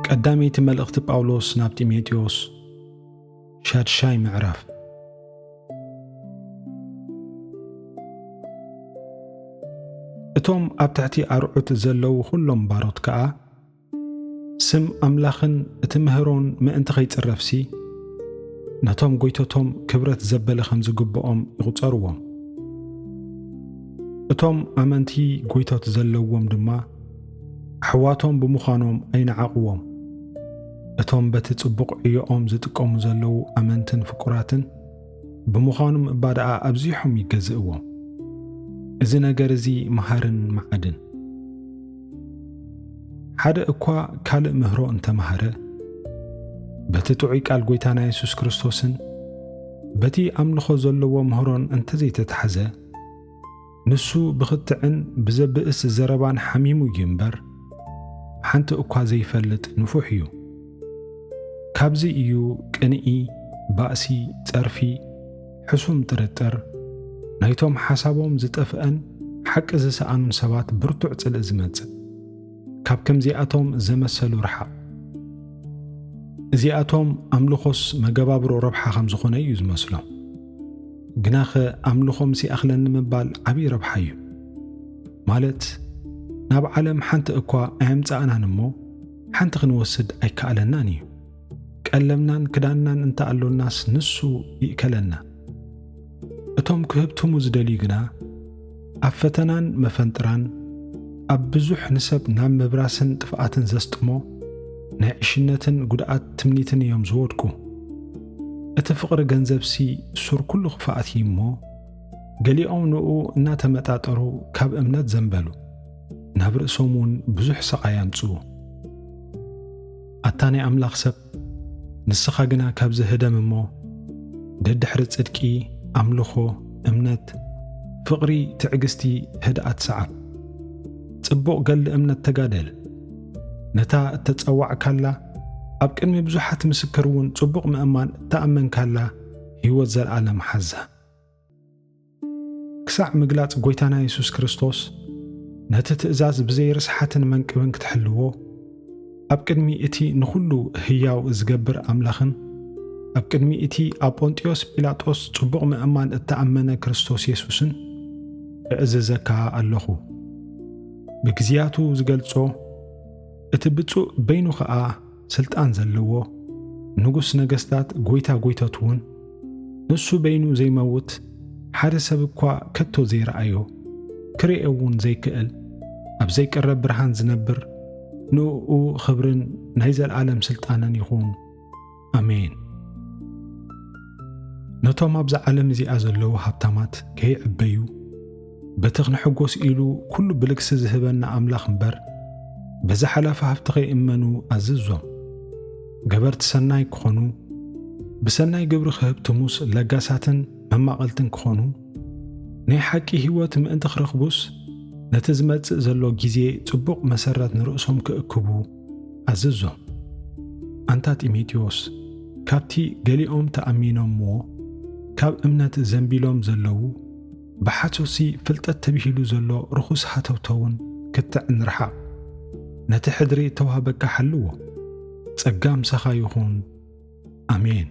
ቀዳመይቲ መልእኽቲ ጳውሎስ ናብ ጢሞቴዎስ ሻድሻይ ምዕራፍ። እቶም ኣብ ትሕቲ ኣርዑት ዘለዉ ኩሎም ባሮት ከዓ ስም ኣምላኽን እቲ ምህሮን ምእንቲ ኸይጽረፍሲ ነቶም ጐይቶቶም ክብረት ዘበለ ከም ዝግብኦም ይቝጸርዎም። እቶም ኣመንቲ ጐይቶት ዘለዎም ድማ ኣሕዋቶም ብምዃኖም ኣይነዓቕዎም። እቶም በቲ ጽቡቕ ዕዮኦም ዝጥቀሙ ዘለዉ ኣመንትን ፍቁራትን ብምዃኖም እባ ደኣ ኣብዚሖም ይገዝእዎም። እዚ ነገር እዚ መሃርን መዓድን። ሓደ እኳ ካልእ ምህሮ እንተመሃረ በቲ ጥዑይ ቃል ጐይታና ኢየሱስ ክርስቶስን በቲ ኣምልኾ ዘለዎ ምህሮን እንተዘይተታሕዘ ንሱ ብኽትዕን ብዘብእስ ዘረባን ሓሚሙ እዩ እምበር ሓንቲ እኳ ዘይፈልጥ ንፉሕ እዩ። ካብዚ እዩ ቅንኢ፣ ባእሲ፣ ጸርፊ፣ ሕሱም ጥርጥር፣ ናይቶም ሓሳቦም ዝጠፍአን ሓቂ ዝሰኣኑን ሰባት ብርቱዕ ጽልእ ዝመጽእ። ካብ ከምዚኣቶም ዘመሰሉ ርሓቕ። እዚኣቶም ኣምልኾስ መገባብሮ ረብሓ ከም ዝኾነ እዩ ዝመስሎም። ግናኸ ኣምልኾ ምስ ይኣኽለኒ ምባል ዓብዪ ረብሓ እዩ። ማለት ናብ ዓለም ሓንቲ እኳ ኣየምጻእናን እሞ ሓንቲ ክንወስድ ኣይከኣለናን እዩ። ቀለምናን ክዳንናን እንተኣሎናስ ንሱ ይእከለና። እቶም ክህብትሙ ዝደልዩ ግና ኣብ ፈተናን መፈንጥራን ኣብ ብዙሕ ንሰብ ናብ ምብራስን ጥፍኣትን ዘስጥሞ ናይ ዕሽነትን ጉድኣት ትምኒትን እዮም ዝወድቁ። እቲ ፍቕሪ ገንዘብሲ ሱር ኩሉ ክፍኣት እዩ እሞ ገሊኦም ንኡ እናተመጣጠሩ ካብ እምነት ዘንበሉ ናብ ርእሶም እውን ብዙሕ ሰቓይ ኣምጽኡ። ኣታ ናይ ኣምላኽ ሰብ ንስኻ ግና ካብዚ ህደም እሞ ደድሕሪ ጽድቂ፣ ኣምልኾ፣ እምነት፣ ፍቕሪ፣ ትዕግስቲ፣ ህድኣት ሰዓብ ጽቡቕ ገሊ እምነት ተጋደል። ነታ እተጸዋዕካላ ኣብ ቅድሚ ብዙሓት ምስክር እውን ጽቡቕ ምእማን እተኣመንካላ ሕይወት ዘለዓለም ሓዛ። ክሳዕ ምግላጽ ጐይታና ኢየሱስ ክርስቶስ ነቲ ትእዛዝ ብዘይርስሓትን መንቅብን ክትሕልዎ ኣብ ቅድሚ እቲ ንኹሉ ህያው ዝገብር ኣምላኽን ኣብ ቅድሚ እቲ ኣብ ጶንጢዮስ ጲላጦስ ጽቡቕ ምእማን እተኣመነ ክርስቶስ ኢየሱስን እዕዘዘካ ኣለኹ። ብግዚያቱ ዝገልጾ እቲ ብፁእ በይኑ ኸዓ ስልጣን ዘለዎ ንጉስ ነገሥታት ጐይታ ጐይተት እውን ንሱ በይኑ ዘይመውት ሓደ ሰብ እኳ ከቶ ዘይረኣዮ ክርእዮ እውን ዘይክእል ኣብ ዘይቀረብ ብርሃን ዝነብር ንኡ ኽብርን ናይ ዘለዓለም ስልጣንን ይኹን ኣሜን። ነቶም ኣብዛ ዓለም እዚኣ ዘለዉ ሃብታማት ከይዕበዩ በቲ ኽንሕጐስ ኢሉ ኩሉ ብልግሲ ዝህበና ኣምላኽ እምበር በዛ ሓላፊ ሃብቲ ኸይእመኑ ኣዝዞም። ገበርቲ ሰናይ ክኾኑ ብሰናይ ግብሪ ክህብትሙስ ለጋሳትን መማቐልትን ክኾኑ ናይ ሓቂ ሕይወት ምእንቲ ክረኽቡስ ነቲ ዝመጽእ ዘሎ ጊዜ ጽቡቕ መሰረት ንርእሶም ክእክቡ ኣዝዞም። ኣንታ ጢሞቴዎስ ካብቲ ገሊኦም ተኣሚኖምዎ ካብ እምነት ዘንቢሎም ዘለዉ ብሓሶሲ ፍልጠት ተብሂሉ ዘሎ ርኹስ ሃተውተውን ክትዕ ንርሓቕ። ነቲ ሕድሪ ተዋህበካ ሓልዎ። ጸጋም ሰኻ ይኹን። ኣሜን።